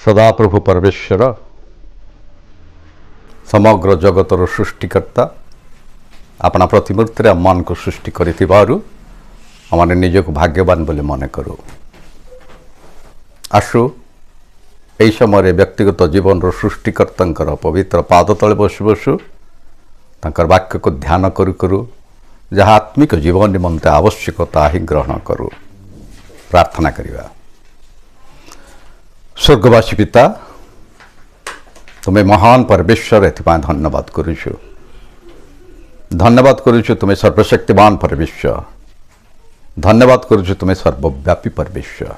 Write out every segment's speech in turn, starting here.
सदाप्रभु परमेश्वर समग्र जगतर सृष्टिकर्ता अपना प्रतिमूर्ति मन को सृष्टि कर निजक भाग्यवान बोले मन करूँ। आसु यही समय व्यक्तिगत जीवन सृष्टिकर्ता पवित्र पाद तले बसु बसु तांकर वाक्य को ध्यान करू करू जहाँ आत्मिक जीवन निमंते आवश्यकता ही ग्रहण करू। प्रार्थना करिबा। स्वर्गवासी पिता तुम्हें महान परमेश्वर एथिपाई धन्यवाद करुछु। धन्यवाद करुछु तुम्हें सर्वशक्तिमान परमेश्वर। धन्यवाद करुछु तुम्हें सर्वव्यापी परमेश्वर।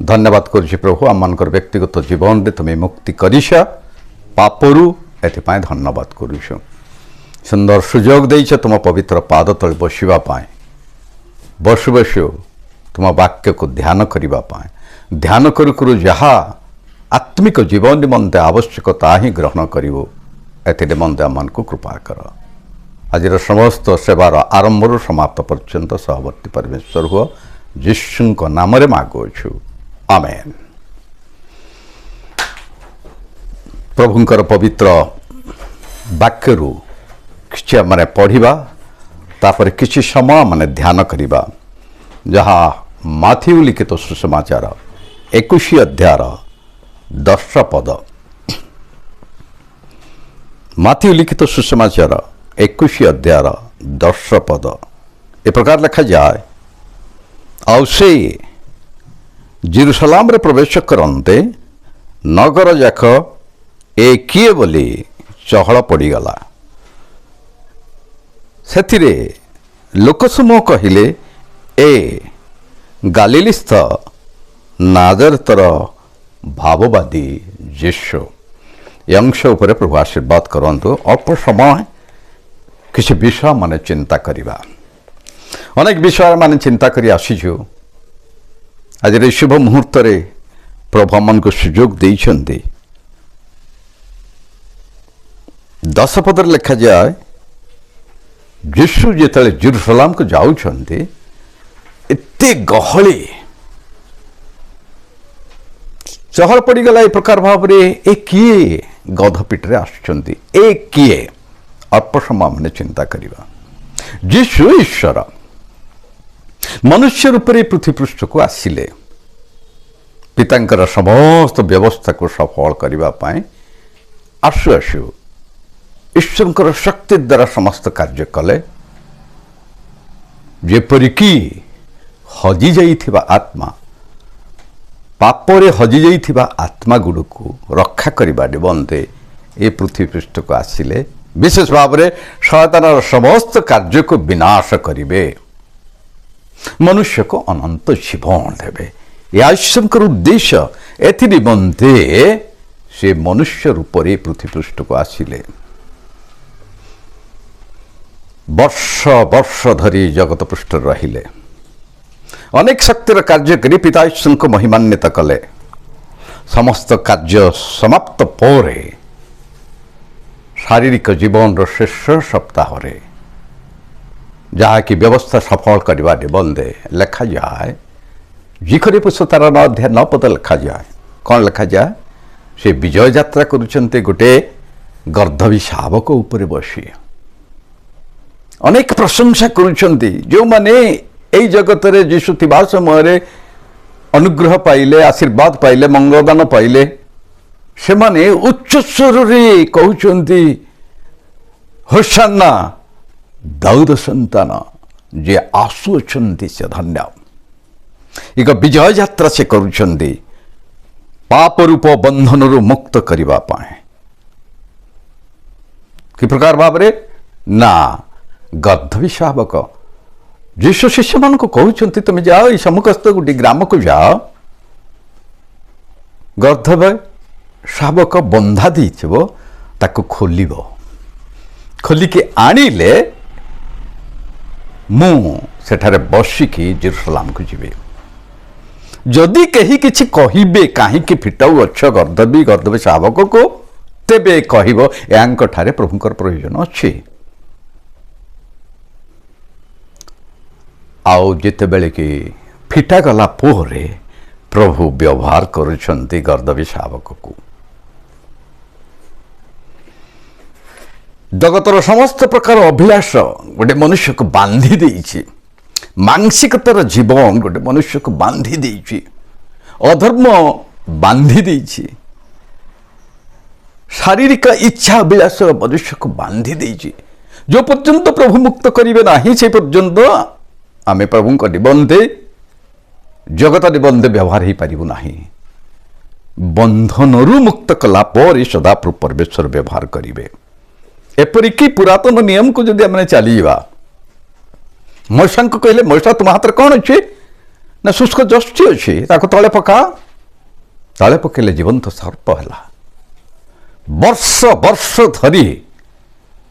धन्यवाद करुछु प्रभु आमनकर व्यक्तिगत जीवन में तुम्हें मुक्ति करिछ पापरु एथिपाई धन्यवाद करुछु। सुंदर सुजोग देइछ तुम पवित्र पाद तले बसिबा पाए बसु बसु तुम वाक्य को ध्यान करिबा पाए ध्यान करू करू जहाँ आत्मिक जीवन निमंते आवश्यकता ही ग्रहण करिवो एथि निमंते मन को कृपा कर। आज समस्त सेवार आरंभ समाप्त पर्यंत सहवर्ती परमेश्वर हुआ यीशु नाम रे मागुछु आमेन। प्रभुंकर पवित्र वाक्यरू किछि माने पढ़िबा तापर किछि समय माने ध्यान करिबा जहाँ माथ्यू लिखित सुसमाचार 21 अध्याय 10 पद। माथ्यू लिखित सुसमाचार 21 अध्याय 10 पद ए प्रकार लिखा जाए आउ से जेरुसलाम रे प्रवेश करते नगर जाक ए किए बोली चहल पड़गला। सेथिरे लोकसमूह कहिले ए गालिलीस्थ नाजरेतर भाववादी यीशु। अंश उपर प्रभु आशीर्वाद करंतु। अल्प समय किसी विषय माने चिंता करिबा। अनेक विषय माने चिंता करी आसीछु। आज शुभ मुहूर्त रे प्रभु मन को सुजोग देइछन्ति। 10 पदर लिखा जाए यीशु जेतले जेरुसलाम को जाउछन्ति एते गहली चहल पड़गला। ए प्रकार भाव ए किए गध पिटरे आसुचंती ए किए अल्प समय मैंने चिंता करिबा। यीशु ईश्वर मनुष्य रूप पृथ्वी पृष्ठ को आसिले पितांकर समस्त व्यवस्था को सफल करने पाए आसु आसु ईश्वर शक्ति द्वारा समस्त कार्य कले जेपरिकी हजि जाइथिबा आत्मा पापरे हजि जाइथिबा आत्मा गुड़ को रक्षा करबा निमंते ए पृथ्वी पृष्ठ को आसिले विशेष भाव में शैतानर समस्त कार्य को विनाश करिवे मनुष्य को अनंत जीवन देवे। ईश्वर उद्देश्य एथि निमंते से मनुष्य रूप में पृथ्वी पृष्ठ को आसिले। वर्ष वर्ष धरी जगत पृष्ठ रहिले अनेक शक्तिर कार्य करी पिता ईश्वर को महिमान्वित कले। समस्त कार्य समाप्त पोरे शारीरिक जीवन शेष सप्ताह रे जहाँ की व्यवस्था सफल करवा निबंधे लिखा जाए जिखरी पुस्तक 9 अध्याय 9 पद लिखा जाए कौन लिखा जाए से विजय यात्रा करुचंते गोटे गर्दभी शावक ऊपर बसी अनेक प्रशंसा करुचंती जो माने एई जगत रे यीशु थिबा समय अनुग्रह पाइले आशीर्वाद पाइले मंगलदान पाइले से माने उच्च स्वर रे कहउचंती होशाना दाऊद संतान जे आसु अछंती से धन्य। एक विजय यात्रा से करुचंती पाप रूप बंधन रु मुक्त करिबा पाए कि प्रकार भाव रे ना गर्दभी शावक यीशु शिष्य मान को कहते तुम जाओ ये सम्मुखस्थ गोटे ग्राम को जाओ गर्दभ शावक बंधा देइथिबो ताको खोलिबो खोलिकी आनिले मु सेठारे बसिकी जेरुसलाम को जीवे। जदि कहीं किछि कहिबे काहे कि फिटाऊ अच्छ गर्दभी शावक को तेबे कहिबो यांक ठारे प्रभुंकर प्रयोजन अछि। आओ जिते बेले कि फिटा गला पोरे प्रभु व्यवहार करुछंती गर्दभी शावक को जगतर समस्त प्रकार अभिलाष गोटे मनुष्य को बांधी देइछि मानसिकतार जीवन गोटे मनुष्य को बांधी देइछि अधर्म बांधी देइछि शारीरिक इच्छा अभिलाष मनुष्य को बांधी देइछि जो पर्यंत प्रभु मुक्त करिवे नाही से पर्यंत आमे प्रभु को निबंधे जगत निबंधे व्यवहार ही पारिबु नाही बंधनरु मुक्त कला पर सदाप्रभु परमेश्वर व्यवहार करिवे एपरिकी पुरातन नियम को जदि आमे चलीबा मौसा को कहले मौसा तुम हाथ कौन अच्छे ना शुष्क जष्टि अच्छे ताको तले पका तले पकेले जीवंत सर्प है वर्ष वर्ष धरी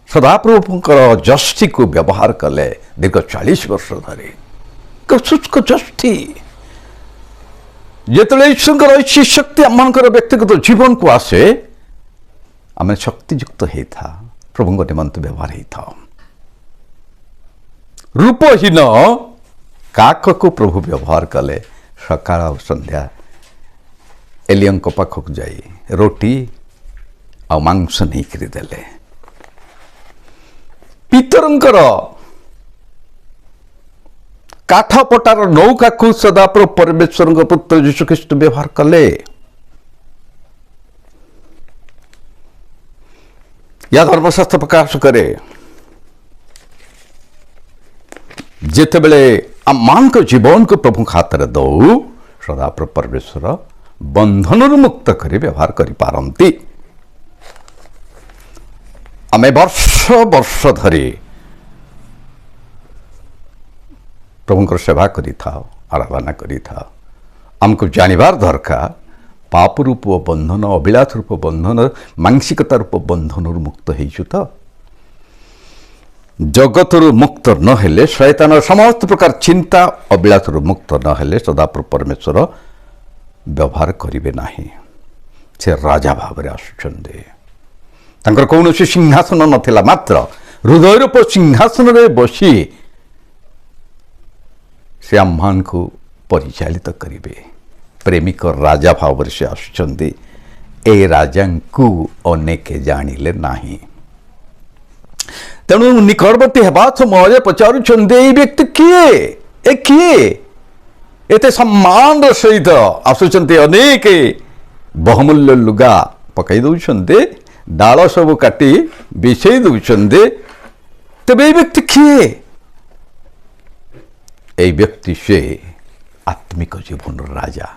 सदाप्रभुंकर जष्टि को व्यवहार कले दीर्घ 40 वर्ष धरी शुष्क जष्टि जिते ईश्वर ऐसी शक्ति आम व्यक्तिगत जीवन को आसे आम शक्तियुक्त होता प्रभु निमंत व्यवहार होता रूपहीन काक को प्रभु व्यवहार कले सकाळ संध्या एलियन पाखक जाई रोटी आ मांस नहीं करी देले पितरंकर काठ पटार नौका को सदाप्रभु परमेश्वर पुत्र यीशु ख्रीष्ट व्यवहार कले या धर्मशास्त्र प्रकाश करे जितेबले आम जीवन को प्रभु हाथ दौ सदाप्रभु परमेश्वर बंधन मुक्त कर व्यवहार करि आमे वर्ष वर्ष धरी प्रभुंकर सेवा करि थाओ आराधना करि थाओ आमको जानिबार दरकार पाप रूप बंधन अभिलाष रूप बंधन मानसिकता रूप बंधन मुक्त होइछु तो जगतरु मुक्त न हेले शैतान समस्त प्रकार चिंता अभिलाषरु मुक्त न हेले सदाप्रभु परमेश्वर व्यवहार करिवे नाही से राजा भाव आसुचंदे तांकर कौनसी सिंहासन नथिला मात्र हृदय रूप सिंहासन रे बसी से आम्हान को परिचालित करिवे प्रेमिक राजा भाव से आसुचंदे ए राजा को अनेक जानिले नाही तेणु निकटवर्ती हेबा समय पचारुछन व्यक्ति किए ए किए एते सम्मान सहित आसुचंते अनेक बहुमूल्य लुगा पकई दौचंते डाल सब काटी बिछई दौचंते तेबे व्यक्ति किए ए व्यक्ति से आत्मिक जीवन राजा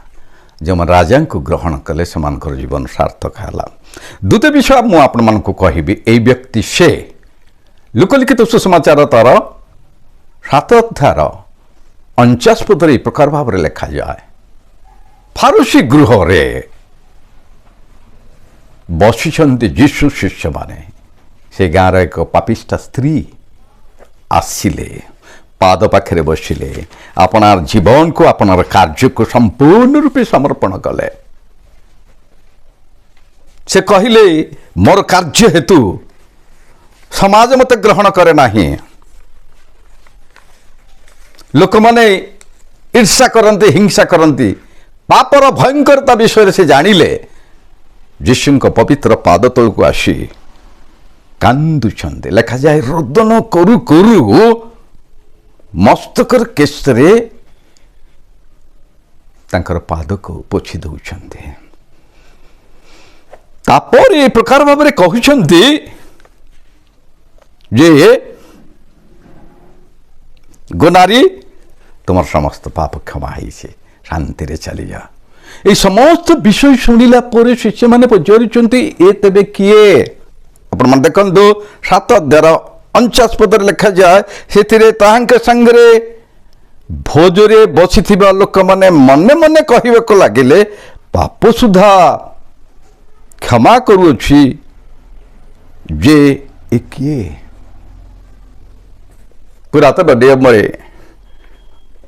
जो राजा को ग्रहण कले समान जीवन सार्थक है द्वितीय विषय मुझे आपण मानक कहबी ए व्यक्ति से लोकलिखित सुसमाचार तार 7 अध्यायर 49 पदरे प्रकार भाव लिखा जाए फारूसी गृह रे बसिछन्ति जीशु शिष्य माने से गाँव एक पापिष्टा स्त्री आसिले पाद पाखे बसिले आपनार जीवन को आपनार कार्य को संपूर्ण रूपे समर्पण कले से कहले मोर कार्य हेतु समाज मत ग्रहण करे नाही लोक माने ईर्षा करते हिंसा करते पापर भयंकरता विषय से जानिले यीशु पवित्र पाद तल को आसी कांदुछन्ते लेखा जाए रोदन करू करू मस्तकर केशरे तांकर पाद को पोछि दउछन्ते तापर ए प्रकार भाव में कहउछन्ते जे गोनारी तुम समस्त पाप क्षमा है शांति चली जा ये समस्त विषय शुणिला शिष्य मैंने पचारुंटे ए तेबे किए आपण मन देखंतु 7 अध्याय 49 पदर लिखा जाए से संगरे भोजरे बसी लोक मैंने मने मने कहवाक लगिले पाप सुधा क्षमा करुछि जे ए किए पुरातन नियम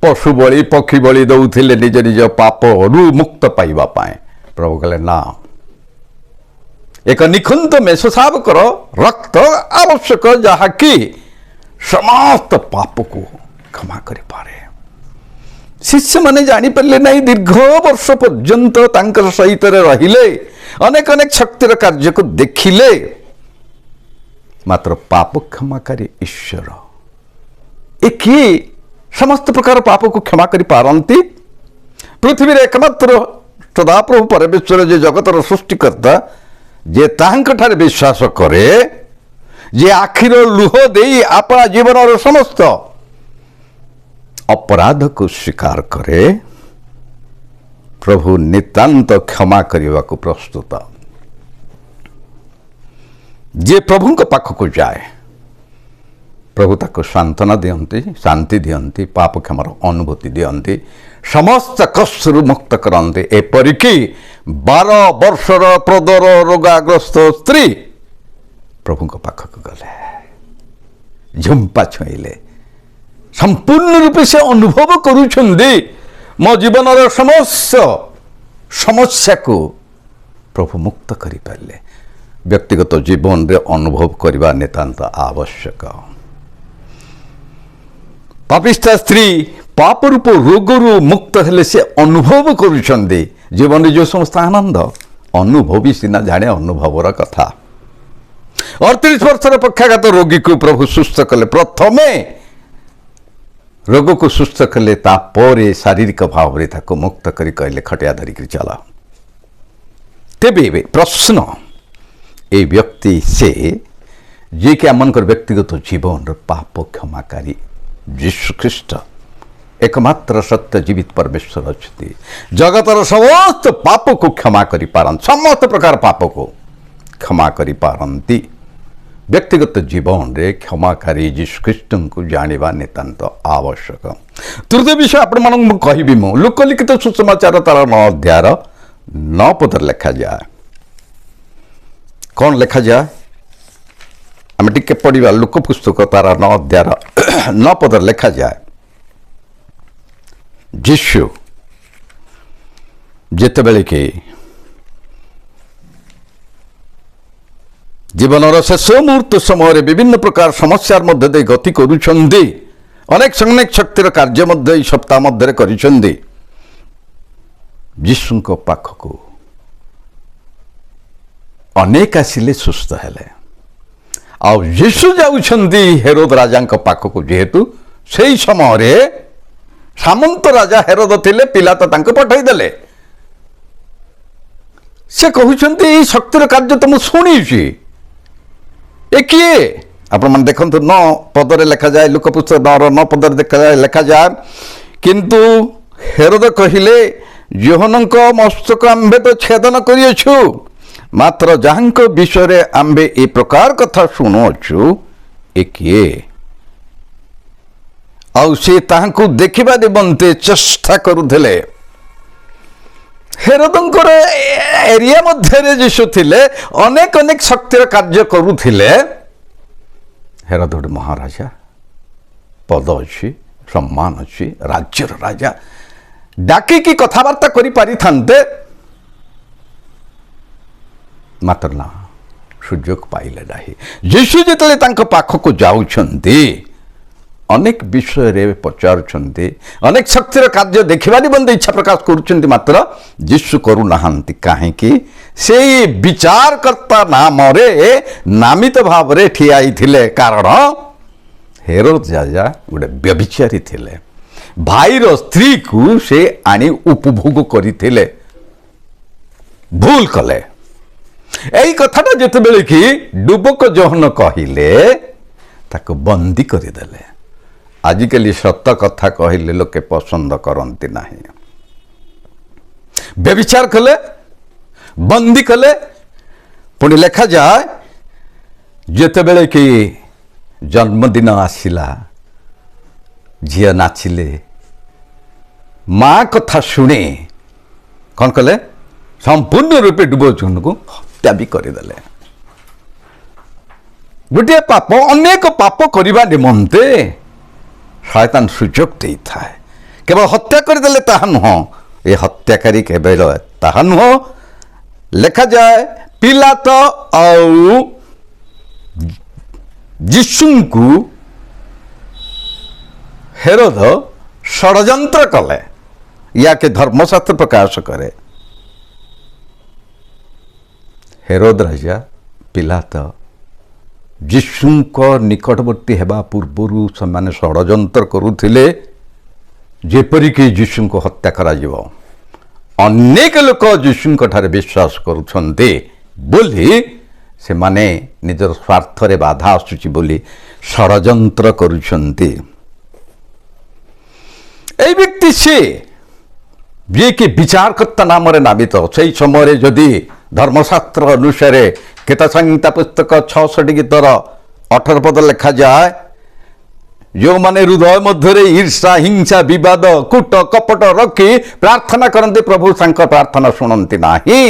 पशु बलि पक्षी बलि दौले निज निज पाप रु मुक्त पाइबा पाए प्रभु कहले ना एक निखुंत मेषशावकर रक्त आवश्यक जहाँकि समस्त पाप को क्षमा कर पारे शिष्य माने जानी पारे नहीं दीर्घ वर्ष पर्यंत तांकर सहित रहिले अनेक अनेक शक्तिर कार्य को देखिले मात्र पाप क्षमाकारी ईश्वर ए किए समस्त प्रकार पाप को क्षमा करि पारंती पृथ्वी रे एकमात्र सदाप्रभु परमेश्वर जे जगतर सृष्टिकर्ता जे तांक ठारे विश्वास करे जे आखिर लुह देई अपना जीवन समस्त अपराध को स्वीकार करे प्रभु नितांत क्षमा करने को प्रस्तुत जे प्रभु को पाख को जाए प्रभु ताको सांत्वना दियंती शांति दियंती पाप क्षमार अनुभूति दियंती समस्त कष्टरू मुक्त करते एपरिकी 12 वर्षर प्रदर रोगाग्रस्त स्त्री प्रभु को पाख को गले झुंपा छुईले संपूर्ण रूपे से अनुभव करुछंदी मो जीवन समस्त समस्या को प्रभु मुक्त करि पारले व्यक्तिगत जीवन रे अनुभव करबा नितांत आवश्यक पापिष्ठा स्त्री पाप रूप रोगरू मुक्त हेले से अनुभव करुछंदी जीवन रे जो समस्त आनंद अनुभवी सिना जाने अनुभवर कथा 38 वर्षर पक्षाघात रोगी को प्रभु सुस्थ कले प्रथमे रोग को सुस्थ कले तापरे शारीरिक भाव रे ताको मुक्त करी कहले खटिया धरिक चला तेबे प्रश्न ए व्यक्ति से जे कि आमनकर व्यक्तिगत जीवन पाप क्षमाकारी यीशु ख्रीष्ट एकमात्र सत्य जीवित परमेश्वर अच्छी जगतर समस्त पाप को क्षमा करि पारन समस्त प्रकार पाप को क्षमा करि पारंती व्यक्तिगत जीवन रे क्षमाकारी यीशु ख्रीष्ट को जानिबा नितांत आवश्यक तृतीय विषय आपण मन कहबी मु लोकलिखित सुसमाचार तार 9 अध्याय 9 पद लिखा जाए कौन लिखा जाए आम टिके पढ़ा लोक पुस्तक तार 9 अध्याय 9 पद लिखा जाए यीशु जेतेबेले कि जीवनर शेष मुहूर्त समय विभिन्न प्रकार समस्या मध्य दे गति करुछंदी अनेक अनेक शक्तिर कार्य मध्य सप्ताह मध्य करिछंदी यीशु को पाखको अनेक आसिले सुस्थ हेले आ यीशु जाउछंदी हेरोद राजा पाखको जेहेतु सेही समय रे सामंत राजा हेरोद थिले पिलातो तांको पठाई देले से कहउछंदी शक्तिर कार्य तो मु सुनिछि ए किए आपण मन देखंतु 9 पदरे लिखा जाए लोक पुस्तक 9 पदरे देखा जाए लिखा जाए किंतु हेरोद कहिले योहनक मस्तक आंबे तो छेदन करियछु मात्र जहांक विषय रे आंबे ए प्रकार कथा सुनोछु ए किए आउ से ताहांकु देखिबा निमंते चेष्टा करुथिले हेरोदंकर एरिया मध्य यीशु थिले अनेक अनेक शक्तिर कार्य करुथिले हेरोद गोटे महाराजा पद अच्छी सम्मान अच्छी राज्यर राजा डाकिकी कथबार्ता करि पारि थांते मात्र ना सुजोग पाइले नाही यीशु जेतले तांको पाखको जाउछंती अनेक विषय रे पचारुछंती अनेक शक्तिर कार्य देखिबा निबंध इच्छा प्रकाश करुछंती मात्र यीशु करू नाहंती काहे कि से विचारकर्ता नाम रे नामित भाव रे ठियाई थिले कारण हेरोद राजा गोटे व्यभिचारी थिले भाईर स्त्री को से आनी उपभोग करिथिले भूल कले एई कथाटा जेतेबेले कि डुबक जोहन कहिले ताको बंदी करिदेले आजिकल सत्य कथा कहले लोके पसंद करती ना व्यभिचार कले बंदी कले पुणी लेखा जाए जेतेबेले कि जन्मदिन आसिला झिया नाचिले माँ कथा शुणे कौन कले संपूर्ण रूपे डुबोचन को हत्या भी करदेले गोटे पाप अनेक पाप करने निमंते शैतान सुजोग दे थाए केवल हत्या करदेले ताहा नुह ए हत्याकारी केवल ताहा नुह लेखा जाए पिलातो आउ यीशु को हेरोद षड्यंत्र कले या के धर्मशास्त्र प्रकाश करे। हेरोद राजा पिलात यीशुଙ୍କ निकटवर्ती हेबा पूर्वरु समान षड्यंत्र करुथिले जेपरिक यीशुଙ୍କୁ हत्या करा जिवो। अनेक लोक यीशुଙ୍କ ठारे विश्वास करुछन्ते बोली से माने निजर स्वार्थ रे बाधा आसुची बोली षड्यंत्र करुछन्ते। ए व्यक्ति से जे कि विचारकर्ता नाम नामित से समय जदि धर्मशास्त्र अनुसार केता संहिता पुस्तक 66 गीतर 18 पद लिखा जाए जो माने हृदय मध्य ईर्षा हिंसा विवाद कूट कपट रखी प्रार्थना करते प्रभु तांकर प्रार्थना शुणती नाही।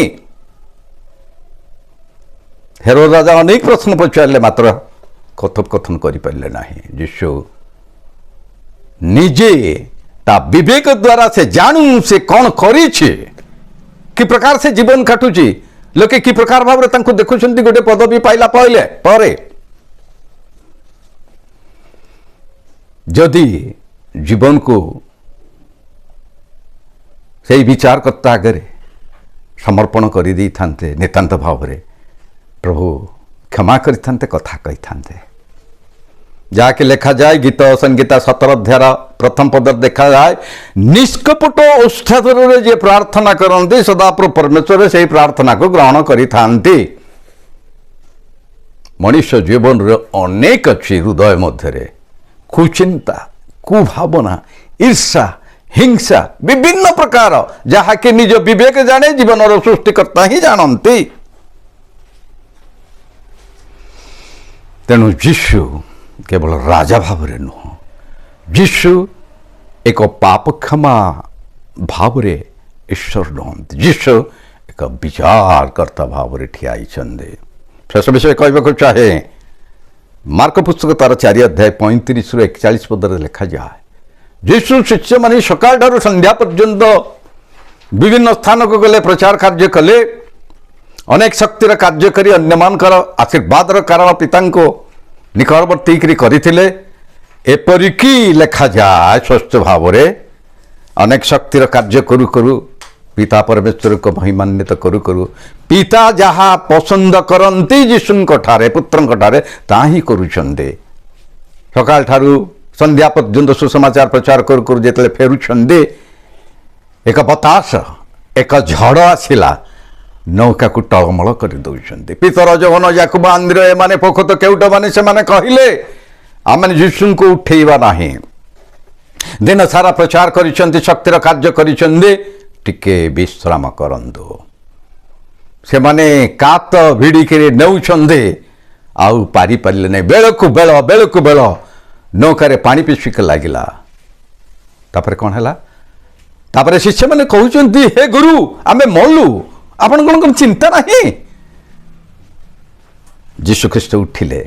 हेरोद राजा अनेक प्रश्न पचारे मात्र कथोपकथन करें ना। यीशु निजे ता विवेक द्वारा से जानू से कौन करी कि प्रकार से जीवन काटुची लोके कि प्रकार भाव में देखुं गोटे पदवी पाइला पहले जदि जीवन को से विचारकर्ता आगे समर्पण कर दी था नितांत भाव में प्रभु क्षमा करते कथा कही जाके लिखा जाए गीत संगीता 17 अध्याय प्रथम पद देखा जाए निष्कपट उत्साह जे प्रार्थना करते सदाप्रभु परमेश्वर से प्रार्थना को ग्रहण करिथांती। मनुष्य जीवन रे अनेक अच्छी हृदय मध्य कुचिंता कुभावना ईर्षा हिंसा विभिन्न प्रकार जहा कि निज विवेक जाने जीवन सृष्टिकर्ता ही जानती। तेणु यीशु केवल राजा भाव में नुह यीशु एक पाप क्षमा भाव में ईश्वर नुहत यीशु एक विचारकर्ता भाव में ठिया शेष विषय कहवाक चाहे मार्क पुस्तक तार 4 अध्याय 35 रु 41 पद लिखा जाए यीशु शिष्य माने सकाल ठारू संध्या पर्यंत विभिन्न स्थान को गले प्रचार कार्य कले अनेक शक्तिर कार्य करी अन्यमानकर आशीर्वाद कारण पिता निकटवर्ती करथिले। एपरिकी लेखा जाए स्वस्थ भाव में अनेक शक्तिर कार्य करू करू पिता परमेश्वर को महिमान्वित करू करू पिता जहा पसंद करती यीशुଙ୍କ ठारे पुत्रଙ୍କ ठारे ता ही करुछन्ते। सकाल ठारू संध्या पर्यंत सुसमाचार प्रचार करू करू जेतले फेरुछन्ते एक बतास एक झड़ आसिला नौका को टळमळ कर दौरान पितर जगन याकूब आंद्रे एमाने पोखत केउट माने से माने कहिले आमे यीशु को उठेइबा नाही। दिन सारा प्रचार करिसंती शक्तिर कार्य करिसंती टिके विश्राम करंदो से माने कात भिड़ी के नेउछंदे आउ पारी पारले नै बेलकु बेल नौकार पानी पिछिक लागिला। तापर कोन हला तापर शिष्य माने कहउचंती हे गुरु आमे मल्लू आपण कौन चिंता नहीं। यीशु ख्रीष्ट उठिले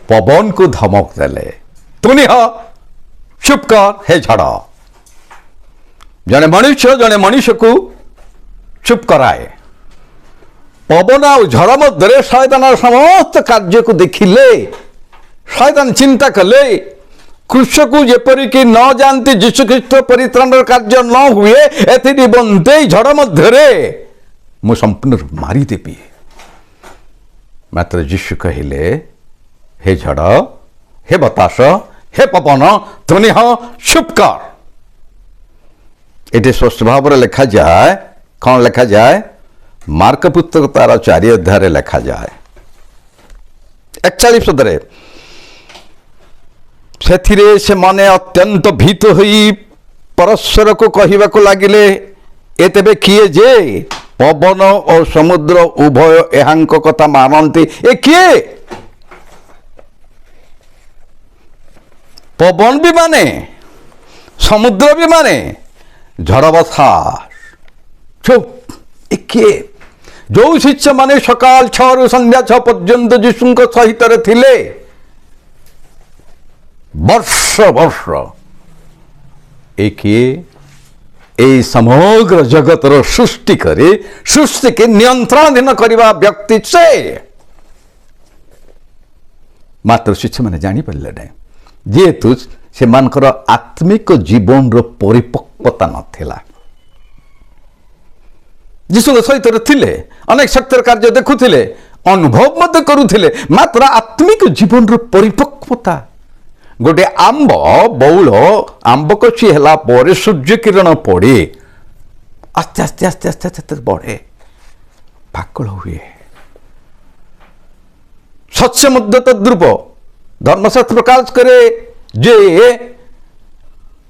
पवन को धमक देले तुनि चुप कर हे झड़। जने मनुष्य को चुप कराए पवन आ झड़ मध्य शैतान समस्त कार्य को देखिले शैतान चिंता कले कृष्ण को जेपरिक न जानती यीशु ख्रीष्ट परित्राण कार्य न हुए एथि बंदे झड़ मध्य मु संपूर्ण मारिदेवी। मात्र यीशु कहले हे झड़ हे बतास हे पवन तुनि चुप कर। ये स्वस्थ भाव में लिखा जाए कौन लिखा जाए मार्क पुस्तक तार 4 अध्याय लिखा जाए 41 पदरे से माने अत्यंत भीत हुई परस्पर को कहवाक लगिले ए तेबे किए जे पवन और समुद्र उभय एहांक कथा मानती ए किए पवन भी माने समुद्र भी माने झड़ बसा चुप ए किए जो शिष्य माने सकाल 6 रु संध्या 6 पर्यंत यीशु सहित थिले वर्ष वर्ष ए किए ए समग्र जगतर सृष्टि करे सृष्टि के नियंत्रणाधीन करवा व्यक्ति से मात्र शिष्य मैंने जानी पारे ना जेहेतु ସେମାନଙ୍କର ଆତ୍ମିକ ଜୀବନର ପରିପକ୍ୱତା ନଥିଲା। ଯୀଶୁଙ୍କ ସହିତ ଥିଲେ, ଅନେକ ଶକ୍ତିର କାର୍ଯ୍ୟ ଦେଖୁଥିଲେ, ଅନୁଭବ ମଧ୍ୟ କରୁଥିଲେ, ମାତ୍ର ଆତ୍ମିକ ଜୀବନର ପରିପକ୍ୱତା। ଗୋଟିଏ ଆମ୍ବ ବଉଳ ଆମ୍ବ କଷି ହେଲା ପରେ ସୂର୍ଯ୍ୟ କିରଣ ପଡ଼େ, ଆସ୍ତେ ଆସ୍ତେ ଆସ୍ତେ ଆସ୍ତେ ଆସ୍ତେ ବଢ଼େ, ପାକଳ ହୁଏ। ଶସ୍ୟ ମଧ୍ୟ ତଦ୍ରୂପ। ଧର୍ମଶାସ୍ତ୍ର ପ୍ରକାଶ କରେ ଯେ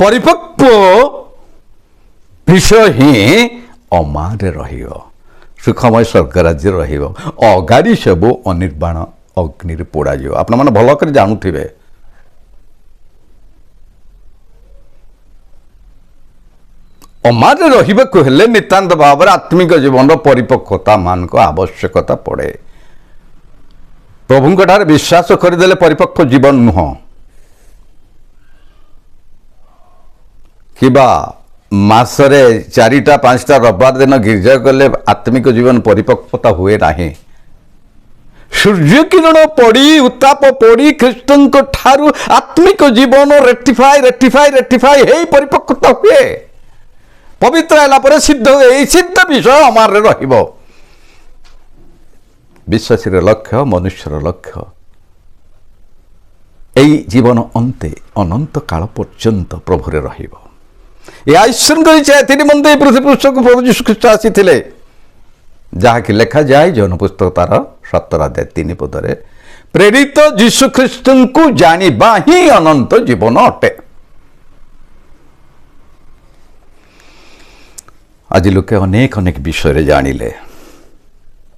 ପରିପକ୍ୱ ବିଷୟ ହିଁ ଅମାରେ ରହିବ, ସୁଖମୟ ସ୍ୱର୍ଗ ରାଜ୍ୟରେ ରହିବ, ଅଗାଡ଼ି ସବୁ ଅନିର୍ବାଣ ଅଗ୍ନିରେ ପୋଡ଼ାଯିବ। ଆପଣମାନେ ଭଲ କରି ଜାଣୁଥିବେ। ଅମାରେ ରହିବାକୁ ହେଲେ ନିତାନ୍ତ ଭାବରେ ଆତ୍ମିକ ଜୀବନର ପରିପକ୍ୱତା ମାନଙ୍କ ଆବଶ୍ୟକତା ପଡ଼େ। ପ୍ରଭୁଙ୍କ ଠାରେ ବିଶ୍ୱାସ କରିଦେଲେ ପରିପକ୍ୱ ଜୀବନ ନୁହଁ, କିମ୍ବା ମାସରେ 4ଟା 5ଟା ରବିବାର ଦିନ ଗିର୍ଜା ଗଲେ ଆତ୍ମିକ ଜୀବନ ପରିପକ୍ୱତା ହୁଏ ନାହିଁ। ସୂର୍ଯ୍ୟ କିରଣ ପଡ଼ି ଉତ୍ତାପ ପଡ଼ି ଖ୍ରୀଷ୍ଟଙ୍କ ଠାରୁ ଆତ୍ମିକ ଜୀବନ ରେକ୍ଟିଫାଇ ହେଇ ପରିପକ୍ୱତା ହୁଏ। ପବିତ୍ର ହେଲା ପରେ ସିଦ୍ଧ ହୁଏ। ଏହି ସିଦ୍ଧ ବିଷୟ ଅମାରରେ ରହିବ। ବିଶ୍ୱାସୀର ଲକ୍ଷ୍ୟ, ମନୁଷ୍ୟର ଲକ୍ଷ୍ୟ ଏହି ଜୀବନ ଅନ୍ତେ ଅନନ୍ତ କାଳ ପର୍ଯ୍ୟନ୍ତ ପ୍ରଭୁରେ ରହିବ। ଏ ଈଶ୍ୱରଙ୍କ ଇଚ୍ଛା। ଏଥିରେ ମଧ୍ୟ ଏହି ପୃଥିବୀ ପୃଷ୍ଠକୁ ପ୍ରଭୁ ଯୀଶୁଖ୍ରୀଷ୍ଟ ଆସିଥିଲେ, ଯାହାକି ଲେଖାଯାଏ ଜନ ପୁସ୍ତକ ତାର 17 3 ପଦରେ, ପ୍ରେରିତ ଯୀଶୁଖ୍ରୀଷ୍ଟଙ୍କୁ ଜାଣିବା ହିଁ ଅନନ୍ତ ଜୀବନ ଅଟେ। ଆଜି ଲୋକେ ଅନେକ ବିଷୟରେ ଜାଣିଲେ,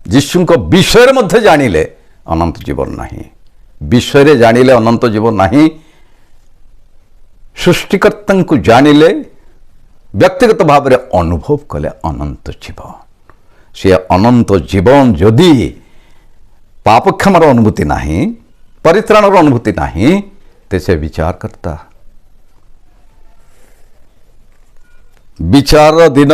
ଯୀଶୁଙ୍କ ବିଷୟରେ ମଧ୍ୟ ଜାଣିଲେ, ଅନନ୍ତ ଜୀବନ ନାହିଁ। ବିଷୟରେ ଜାଣିଲେ ଅନନ୍ତ ଜୀବନ ନାହିଁ। ସୃଷ୍ଟିକର୍ତ୍ତାଙ୍କୁ ଜାଣିଲେ, ବ୍ୟକ୍ତିଗତ ଭାବରେ ଅନୁଭବ କଲେ ଅନନ୍ତ ଜୀବନ। ସେ ଅନନ୍ତ ଜୀବନ ଯଦି ପାପକ୍ଷମାର ଅନୁଭୂତି ନାହିଁ, ପରିତ୍ରାଣର ଅନୁଭୂତି ନାହିଁ, ତ ସେ ବିଚାରକର୍ତ୍ତା। ବିଚାର ଦିନ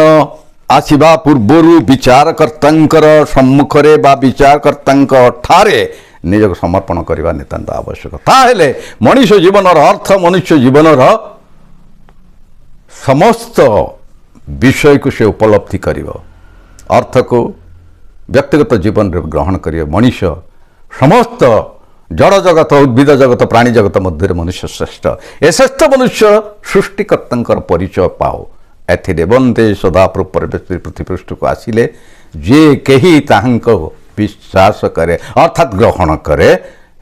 ଆସିବା ପୂର୍ବରୁ ବିଚାରକର୍ତ୍ତାଙ୍କର ସମ୍ମୁଖରେ ବା ବିଚାରକର୍ତ୍ତାଙ୍କ ଠାରେ ନିଜକୁ ସମର୍ପଣ କରିବା ନିତାନ୍ତ ଆବଶ୍ୟକ। ତାହେଲେ ମଣିଷ ଜୀବନର ଅର୍ଥ, ମନୁଷ୍ୟ ଜୀବନର ସମସ୍ତ ବିଷୟକୁ ସେ ଉପଲବ୍ଧି କରିବ। ଅର୍ଥକୁ ବ୍ୟକ୍ତିଗତ ଜୀବନରେ ଗ୍ରହଣ କରିବ। ମଣିଷ ସମସ୍ତ ଜଡ଼ ଜଗତ, ଉଦ୍ଭିଦ ଜଗତ, ପ୍ରାଣୀ ଜଗତ ମଧ୍ୟରେ ମନୁଷ୍ୟ ଶ୍ରେଷ୍ଠ। ଏ ଶ୍ରେଷ୍ଠ ମନୁଷ୍ୟ ସୃଷ୍ଟିକର୍ତ୍ତାଙ୍କର ପରିଚୟ ପାଉ। ଏଥିରେ ବନ୍ଦେ ସଦାପ୍ରଭୁ ପୃଥିବୀପୃଷ୍ଠକୁ ଆସିଲେ ଯେ କେହି ତାହାଙ୍କୁ ବିଶ୍ୱାସ କରେ ଅର୍ଥାତ୍ ଗ୍ରହଣ କରେ,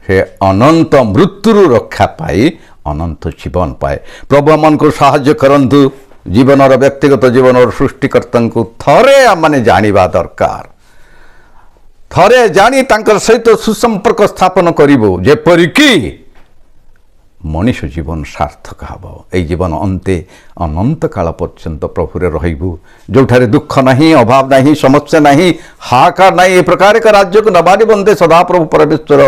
ସେ ଅନନ୍ତ ମୃତ୍ୟୁରୁ ରକ୍ଷା ପାଇ ଅନନ୍ତ ଜୀବନ ପାଏ। ପ୍ରଭୁ ଆମମାନଙ୍କୁ ସାହାଯ୍ୟ କରନ୍ତୁ। ଜୀବନର ବ୍ୟକ୍ତିଗତ ଜୀବନର ସୃଷ୍ଟିକର୍ତ୍ତାଙ୍କୁ ଥରେ ଆମମାନେ ଜାଣିବା ଦରକାର। ଥରେ ଜାଣି ତାଙ୍କର ସହିତ ସୁସମ୍ପର୍କ ସ୍ଥାପନ କରିବୁ, ଯେପରିକି ମଣିଷ ଜୀବନ ସାର୍ଥକ ହେବ। ଏହି ଜୀବନ ଅନ୍ତେ ଅନନ୍ତ କାଳ ପର୍ଯ୍ୟନ୍ତ ପ୍ରଭୁରେ ରହିବୁ, ଯେଉଁଠାରେ ଦୁଃଖ ନାହିଁ, ଅଭାବ ନାହିଁ, ସମସ୍ୟା ନାହିଁ, ହାହାକାର ନାହିଁ। ଏ ପ୍ରକାର ଏକ ରାଜ୍ୟକୁ ନବା ନିମନ୍ତେ ସଦାପ୍ରଭୁ ପରମେଶ୍ୱର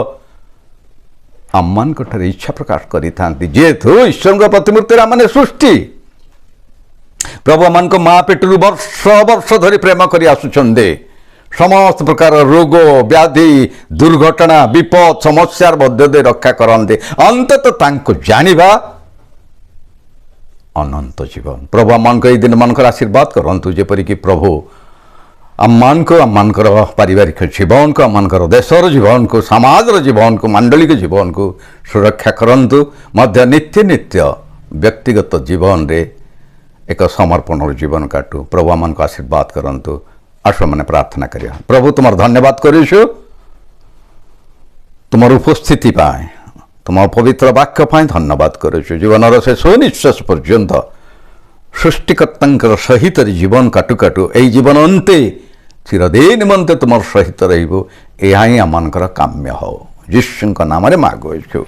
ଆମମାନଙ୍କଠାରେ ଇଚ୍ଛା ପ୍ରକାଶ କରିଥାନ୍ତି। ଯେହେତୁ ଈଶ୍ୱରଙ୍କ ପ୍ରତିମୂର୍ତ୍ତିରେ ଆମମାନେ ସୃଷ୍ଟି, ପ୍ରଭୁ ଆମମାନଙ୍କ ମା ପେଟରୁ ବର୍ଷ ବର୍ଷ ଧରି ପ୍ରେମ କରି ଆସୁଛନ୍ତି। ସମସ୍ତ ପ୍ରକାର ରୋଗ, ବ୍ୟାଧି, ଦୁର୍ଘଟଣା, ବିପଦ, ସମସ୍ୟାର ମଧ୍ୟ ଦେଇ ରକ୍ଷା କରନ୍ତି। ଅନ୍ତତଃ ତାଙ୍କୁ ଜାଣିବା ଅନନ୍ତ ଜୀବନ। ପ୍ରଭୁ ଆମମାନଙ୍କୁ ଏହି ଦିନମାନଙ୍କର ଆଶୀର୍ବାଦ କରନ୍ତୁ, ଯେପରିକି ପ୍ରଭୁ ଆମମାନଙ୍କର ପାରିବାରିକ ଜୀବନକୁ, ଆମମାନଙ୍କର ଦେଶର ଜୀବନକୁ, ସମାଜର ଜୀବନକୁ, ମାଣ୍ଡଳିକ ଜୀବନକୁ ସୁରକ୍ଷା କରନ୍ତୁ। ମଧ୍ୟ ନିତ୍ୟ ବ୍ୟକ୍ତିଗତ ଜୀବନରେ ଏକ ସମର୍ପଣର ଜୀବନ କାଟୁ। ପ୍ରଭୁ ଆମମାନଙ୍କୁ ଆଶୀର୍ବାଦ କରନ୍ତୁ। ଆସ ମାନେ ପ୍ରାର୍ଥନା କରିବା। ପ୍ରଭୁ ତୁମର ଧନ୍ୟବାଦ କରୁଛୁ, ତୁମର ଉପସ୍ଥିତି ପାଇଁ, ତୁମ ପବିତ୍ର ବାକ୍ୟ ପାଇଁ ଧନ୍ୟବାଦ କରୁଛୁ। ଜୀବନର ଶେଷ ନିଶ୍ୱାସ ପର୍ଯ୍ୟନ୍ତ ସୃଷ୍ଟିକର୍ତ୍ତାଙ୍କର ସହିତ ଜୀବନ କାଟୁ କାଟୁ ଏହି ଜୀବନ ଅନ୍ତେ ଚିରଦିନ ନିମନ୍ତେ ତୁମର ସହିତ ରହିବୁ। ଏହା ହିଁ ଆମମାନଙ୍କର କାମ୍ୟ ହଉ। ଯୀଶୁଙ୍କ ନାମରେ ମାଗୁଛୁ,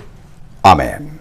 ଆମେନ୍।